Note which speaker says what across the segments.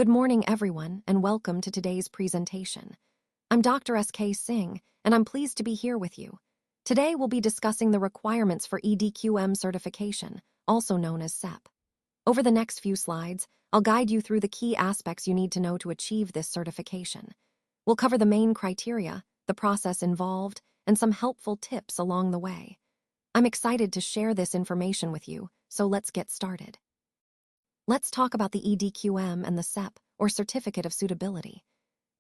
Speaker 1: Good morning, everyone, and welcome to today's presentation. I'm Dr. S.K. Singh, and I'm pleased to be here with you. Today, we'll be discussing the requirements for EDQM certification, also known as SEP. Over the next few slides, I'll guide you through the key aspects you need to know to achieve this certification. We'll cover the main criteria, the process involved, and some helpful tips along the way. I'm excited to share this information with you, so let's get started. Let's talk about the EDQM and the SEP, or Certificate of Suitability.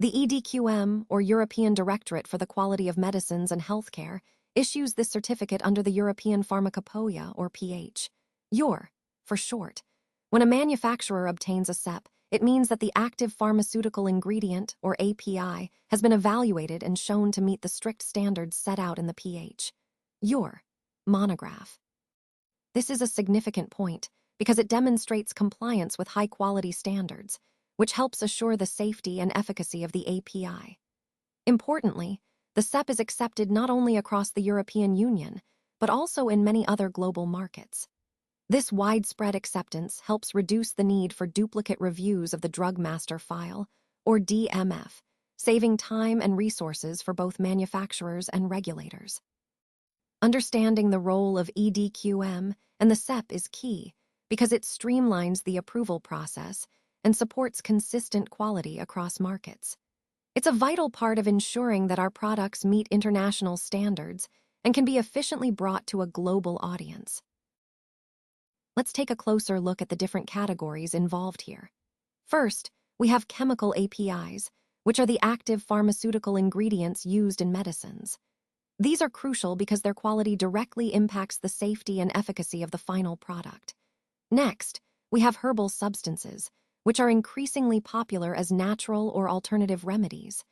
Speaker 1: The EDQM, or European Directorate for the Quality of Medicines and Healthcare, issues this certificate under the European Pharmacopoeia, or PH. EUR, for short. When a manufacturer obtains a SEP, it means that the active pharmaceutical ingredient, or API, has been evaluated and shown to meet the strict standards set out in the PH. EUR, monograph. This is a significant point, because it demonstrates compliance with high-quality standards, which helps assure the safety and efficacy of the API. Importantly, the SEP is accepted not only across the European Union, but also in many other global markets. This widespread acceptance helps reduce the need for duplicate reviews of the Drug Master File, or DMF, saving time and resources for both manufacturers and regulators. Understanding the role of EDQM and the SEP is key, because it streamlines the approval process and supports consistent quality across markets. It's a vital part of ensuring that our products meet international standards and can be efficiently brought to a global audience. Let's take a closer look at the different categories involved here. First, we have chemical APIs, which are the active pharmaceutical ingredients used in medicines. These are crucial because their quality directly impacts the safety and efficacy of the final product. Next, we have herbal substances, which are increasingly popular as natural or alternative remedies.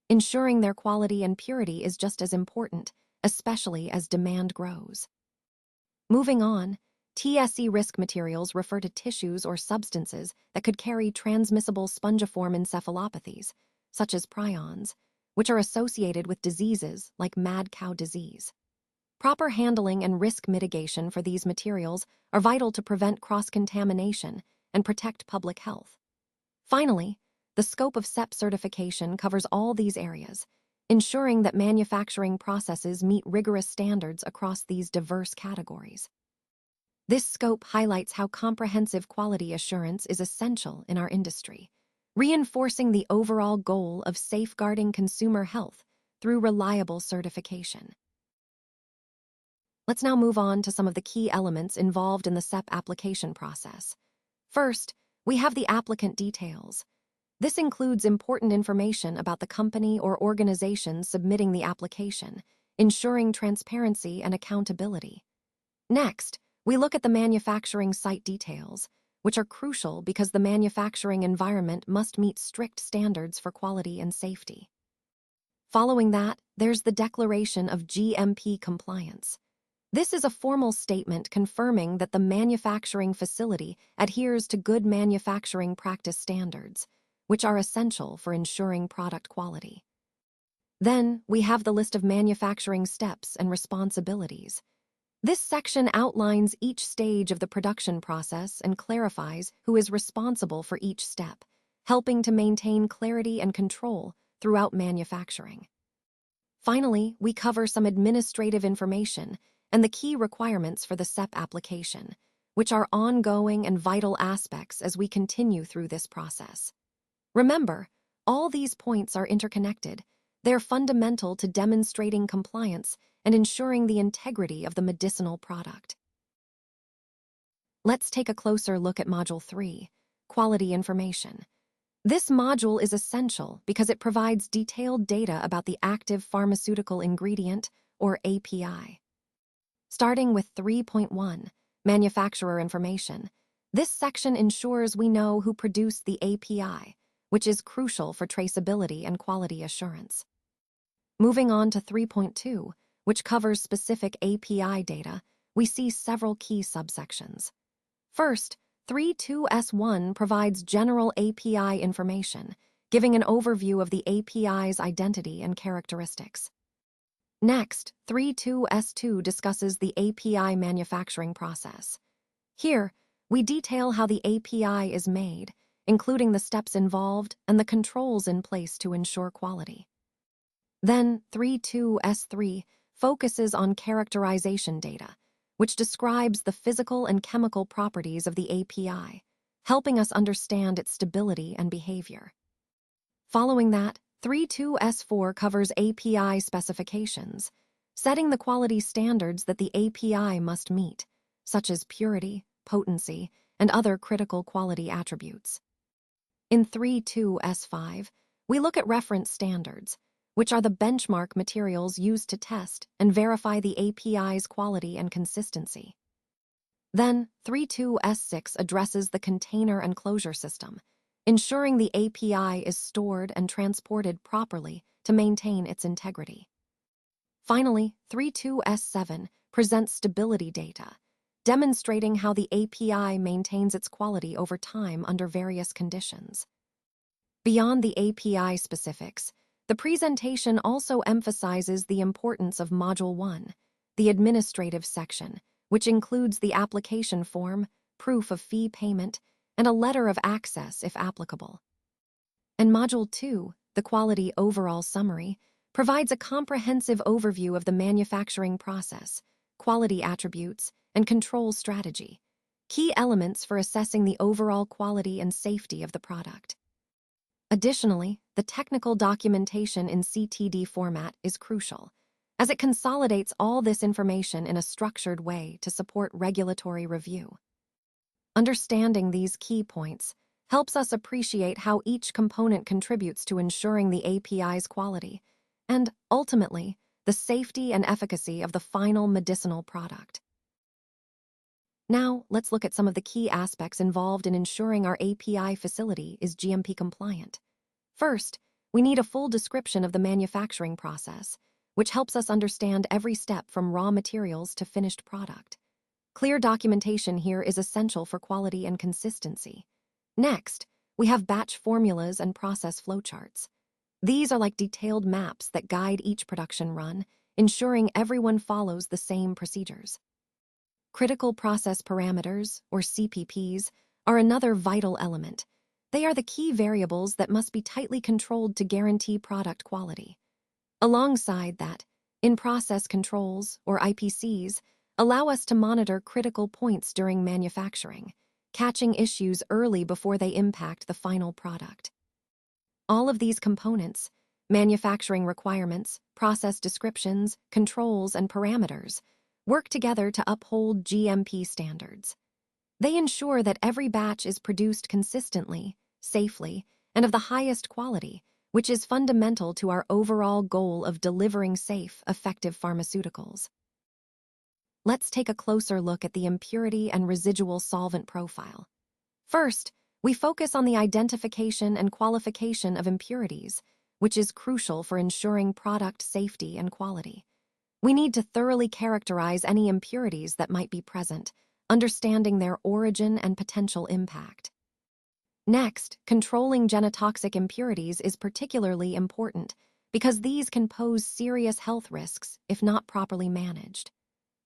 Speaker 1: Ensuring their quality and purity is just as important, especially as demand grows. Moving on, TSE risk materials refer to tissues or substances that could carry transmissible spongiform encephalopathies, such as prions, which are associated with diseases like mad cow disease. Proper handling and risk mitigation for these materials are vital to prevent cross-contamination and protect public health. Finally, the scope of SEP certification covers all these areas, ensuring that manufacturing processes meet rigorous standards across these diverse categories. This scope highlights how comprehensive quality assurance is essential in our industry, reinforcing the overall goal of safeguarding consumer health through reliable certification. Let's now move on to some of the key elements involved in the SEP application process. First, we have the applicant details. This includes important information about the company or organization submitting the application, ensuring transparency and accountability. Next, we look at the manufacturing site details, which are crucial because the manufacturing environment must meet strict standards for quality and safety. Following that, there's the declaration of GMP compliance. This is a formal statement confirming that the manufacturing facility adheres to good manufacturing practice standards, which are essential for ensuring product quality. Then, we have the list of manufacturing steps and responsibilities. This section outlines each stage of the production process and clarifies who is responsible for each step, helping to maintain clarity and control throughout manufacturing. Finally, we cover some administrative information and the key requirements for the SEP application, which are ongoing and vital aspects as we continue through this process. Remember, all these points are interconnected. They're fundamental to demonstrating compliance and ensuring the integrity of the medicinal product. Let's take a closer look at Module 3, Quality Information. This module is essential because it provides detailed data about the active pharmaceutical ingredient, or API. Starting with 3.1, Manufacturer Information, this section ensures we know who produced the API, which is crucial for traceability and quality assurance. Moving on to 3.2, which covers specific API data, we see several key subsections. First, 3.2s1 provides general API information, giving an overview of the API's identity and characteristics. Next, 3.2s2 discusses the API manufacturing process. Here, we detail how the API is made, including the steps involved and the controls in place to ensure quality. Then 32S3 focuses on characterization data, which describes the physical and chemical properties of the API, helping us understand its stability and behavior. Following that, 32S4 covers API specifications, setting the quality standards that the API must meet, such as purity, potency, and other critical quality attributes. In 32S5, we look at reference standards, which are the benchmark materials used to test and verify the API's quality and consistency. Then, 32S6 addresses the container and closure system, ensuring the API is stored and transported properly to maintain its integrity. Finally, 32S7 presents stability data, demonstrating how the API maintains its quality over time under various conditions. Beyond the API specifics, the presentation also emphasizes the importance of Module 1, the administrative section, which includes the application form, proof of fee payment, and a letter of access if applicable. And Module 2, the quality overall summary, provides a comprehensive overview of the manufacturing process, quality attributes, and control strategy, key elements for assessing the overall quality and safety of the product. Additionally, the technical documentation in CTD format is crucial, as it consolidates all this information in a structured way to support regulatory review. Understanding these key points helps us appreciate how each component contributes to ensuring the API's quality and, ultimately, the safety and efficacy of the final medicinal product. Now, let's look at some of the key aspects involved in ensuring our API facility is GMP compliant. First, we need a full description of the manufacturing process, which helps us understand every step from raw materials to finished product. Clear documentation here is essential for quality and consistency. Next, we have batch formulas and process flowcharts. These are like detailed maps that guide each production run, ensuring everyone follows the same procedures. Critical process parameters, or CPPs, are another vital element. They are the key variables that must be tightly controlled to guarantee product quality. Alongside that, in-process controls, or IPCs, allow us to monitor critical points during manufacturing, catching issues early before they impact the final product. All of these components, manufacturing requirements, process descriptions, controls, and parameters, work together to uphold GMP standards. They ensure that every batch is produced consistently, safely, and of the highest quality, which is fundamental to our overall goal of delivering safe, effective pharmaceuticals. Let's take a closer look at the impurity and residual solvent profile. First, we focus on the identification and qualification of impurities, which is crucial for ensuring product safety and quality. We need to thoroughly characterize any impurities that might be present, understanding their origin and potential impact. Next, controlling genotoxic impurities is particularly important because these can pose serious health risks if not properly managed.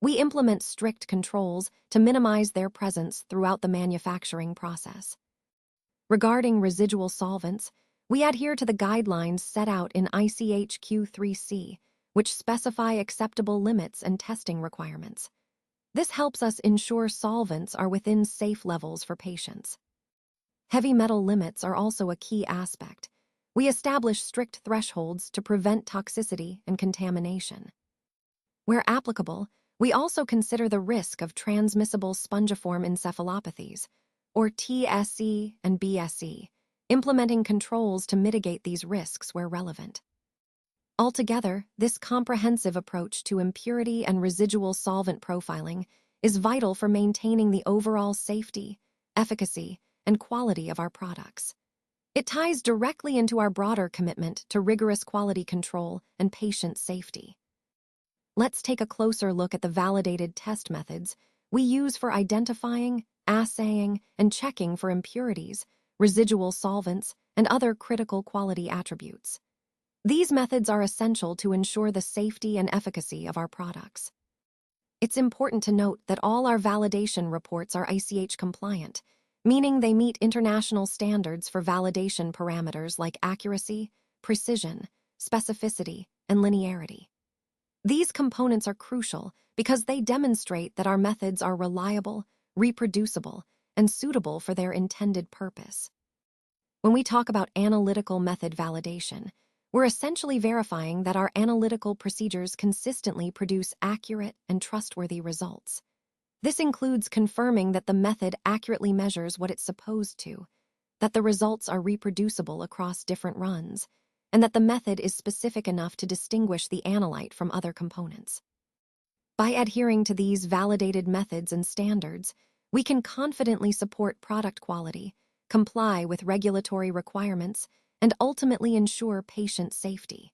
Speaker 1: We implement strict controls to minimize their presence throughout the manufacturing process. Regarding residual solvents, we adhere to the guidelines set out in ICH Q3C, which specify acceptable limits and testing requirements. This helps us ensure solvents are within safe levels for patients. Heavy metal limits are also a key aspect. We establish strict thresholds to prevent toxicity and contamination. Where applicable, we also consider the risk of transmissible spongiform encephalopathies, or TSE and BSE, implementing controls to mitigate these risks where relevant. Altogether, this comprehensive approach to impurity and residual solvent profiling is vital for maintaining the overall safety, efficacy, and quality of our products. It ties directly into our broader commitment to rigorous quality control and patient safety. Let's take a closer look at the validated test methods we use for identifying, assaying, and checking for impurities, residual solvents, and other critical quality attributes. These methods are essential to ensure the safety and efficacy of our products. It's important to note that all our validation reports are ICH compliant, meaning they meet international standards for validation parameters like accuracy, precision, specificity, and linearity. These components are crucial because they demonstrate that our methods are reliable, reproducible, and suitable for their intended purpose. When we talk about analytical method validation, we're essentially verifying that our analytical procedures consistently produce accurate and trustworthy results. This includes confirming that the method accurately measures what it's supposed to, that the results are reproducible across different runs, and that the method is specific enough to distinguish the analyte from other components. By adhering to these validated methods and standards, we can confidently support product quality, comply with regulatory requirements, and ultimately ensure patient safety.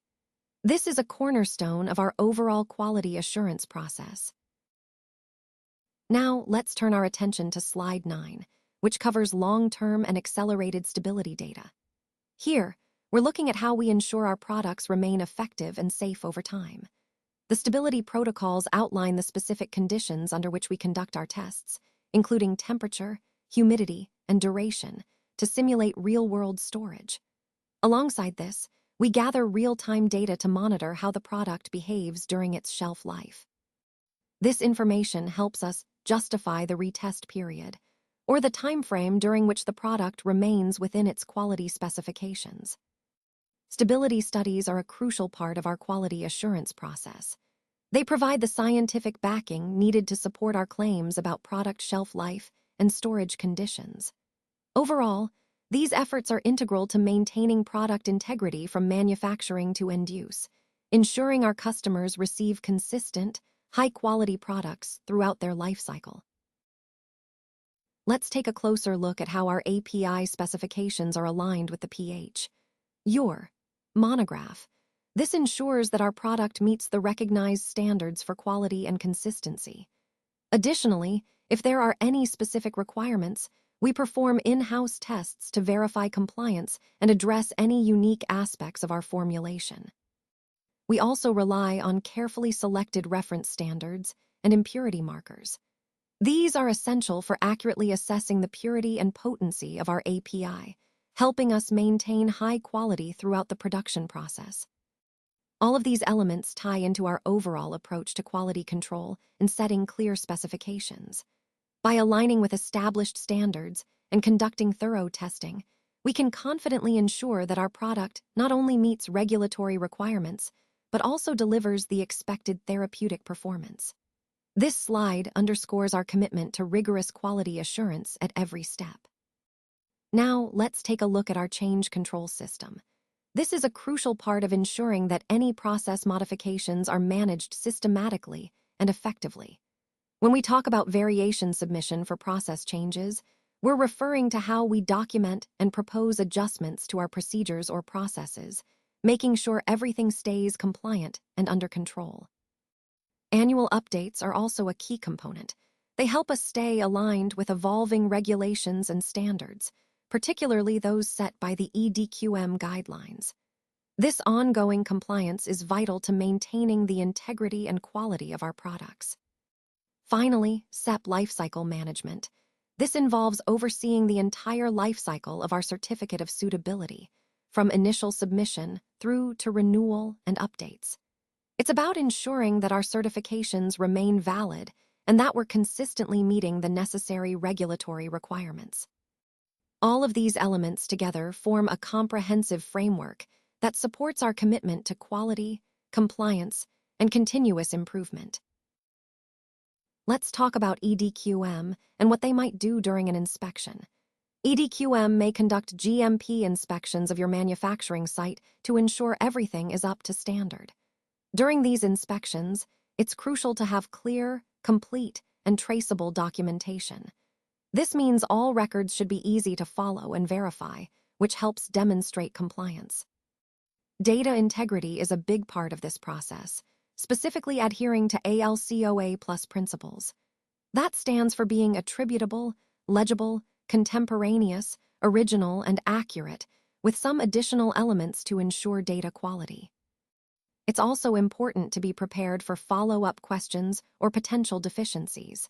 Speaker 1: This is a cornerstone of our overall quality assurance process. Now, let's turn our attention to Slide 9, which covers long-term and accelerated stability data. Here, we're looking at how we ensure our products remain effective and safe over time. The stability protocols outline the specific conditions under which we conduct our tests, including temperature, humidity, and duration, to simulate real-world storage. Alongside this, we gather real-time data to monitor how the product behaves during its shelf life. This information helps us justify the retest period, or the time frame during which the product remains within its quality specifications. Stability studies are a crucial part of our quality assurance process. They provide the scientific backing needed to support our claims about product shelf life and storage conditions. Overall, these efforts are integral to maintaining product integrity from manufacturing to end use, ensuring our customers receive consistent, high-quality products throughout their life cycle. Let's take a closer look at how our API specifications are aligned with the pH. Your monograph. This ensures that our product meets the recognized standards for quality and consistency. Additionally, if there are any specific requirements, we perform in-house tests to verify compliance and address any unique aspects of our formulation. We also rely on carefully selected reference standards and impurity markers. These are essential for accurately assessing the purity and potency of our API, helping us maintain high quality throughout the production process. All of these elements tie into our overall approach to quality control and setting clear specifications. By aligning with established standards and conducting thorough testing, we can confidently ensure that our product not only meets regulatory requirements, but also delivers the expected therapeutic performance. This slide underscores our commitment to rigorous quality assurance at every step. Now, let's take a look at our change control system. This is a crucial part of ensuring that any process modifications are managed systematically and effectively. When we talk about variation submission for process changes, we're referring to how we document and propose adjustments to our procedures or processes, making sure everything stays compliant and under control. Annual updates are also a key component. They help us stay aligned with evolving regulations and standards, particularly those set by the EDQM guidelines. This ongoing compliance is vital to maintaining the integrity and quality of our products. Finally, SEP lifecycle management. This involves overseeing the entire lifecycle of our certificate of suitability, from initial submission through to renewal and updates. It's about ensuring that our certifications remain valid and that we're consistently meeting the necessary regulatory requirements. All of these elements together form a comprehensive framework that supports our commitment to quality, compliance, and continuous improvement. Let's talk about EDQM and what they might do during an inspection. EDQM may conduct GMP inspections of your manufacturing site to ensure everything is up to standard. During these inspections, it's crucial to have clear, complete, and traceable documentation. This means all records should be easy to follow and verify, which helps demonstrate compliance. Data integrity is a big part of this process, specifically adhering to ALCOA plus principles. That stands for being attributable, legible, contemporaneous, original, and accurate, with some additional elements to ensure data quality. It's also important to be prepared for follow-up questions or potential deficiencies.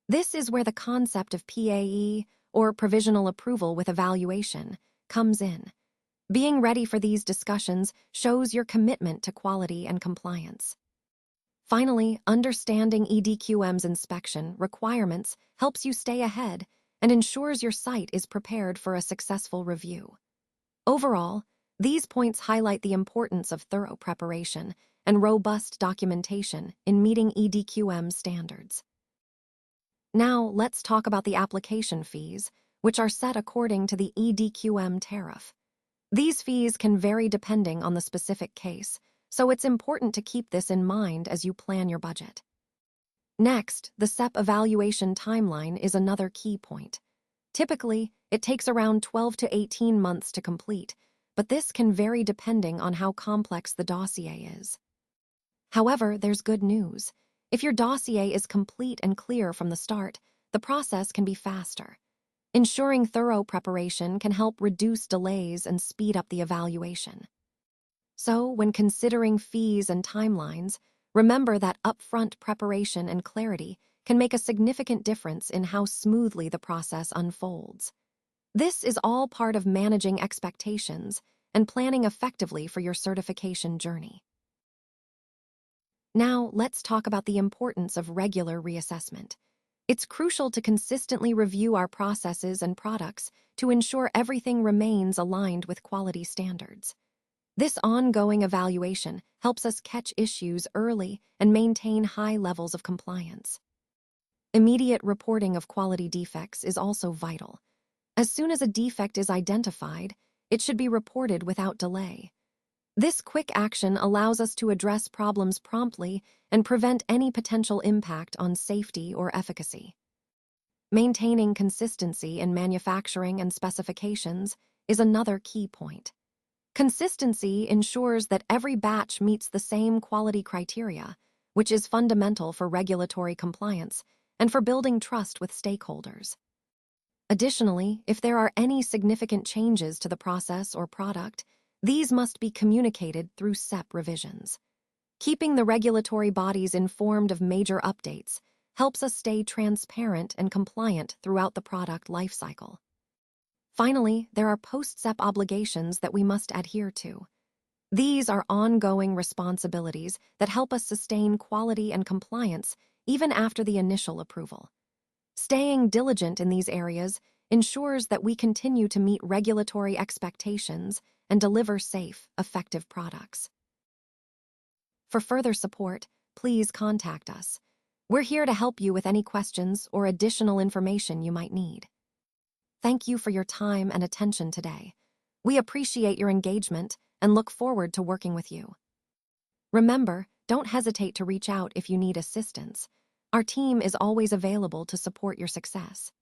Speaker 1: This is where the concept of PAE, or provisional approval with evaluation comes in. Being ready for these discussions shows your commitment to quality and compliance. Finally, understanding EDQM's inspection requirements helps you stay ahead and ensures your site is prepared for a successful review. Overall, these points highlight the importance of thorough preparation and robust documentation in meeting EDQM standards. Now, let's talk about the application fees, which are set according to the EDQM tariff. These fees can vary depending on the specific case, so it's important to keep this in mind as you plan your budget. Next, the SEP evaluation timeline is another key point. Typically, it takes around 12 to 18 months to complete, but this can vary depending on how complex the dossier is. However, there's good news. If your dossier is complete and clear from the start, the process can be faster. Ensuring thorough preparation can help reduce delays and speed up the evaluation. So, when considering fees and timelines, remember that upfront preparation and clarity can make a significant difference in how smoothly the process unfolds. This is all part of managing expectations and planning effectively for your certification journey. Now, let's talk about the importance of regular reassessment. It's crucial to consistently review our processes and products to ensure everything remains aligned with quality standards. This ongoing evaluation helps us catch issues early and maintain high levels of compliance. Immediate reporting of quality defects is also vital. As soon as a defect is identified, it should be reported without delay. This quick action allows us to address problems promptly and prevent any potential impact on safety or efficacy. Maintaining consistency in manufacturing and specifications is another key point. Consistency ensures that every batch meets the same quality criteria, which is fundamental for regulatory compliance and for building trust with stakeholders. Additionally, if there are any significant changes to the process or product, these must be communicated through SEP revisions. Keeping the regulatory bodies informed of major updates helps us stay transparent and compliant throughout the product lifecycle. Finally, there are post-SEP obligations that we must adhere to. These are ongoing responsibilities that help us sustain quality and compliance even after the initial approval. Staying diligent in these areas ensures that we continue to meet regulatory expectations and deliver safe, effective products. For further support, please contact us. We're here to help you with any questions or additional information you might need. Thank you for your time and attention today. We appreciate your engagement and look forward to working with you. Remember, don't hesitate to reach out if you need assistance. Our team is always available to support your success.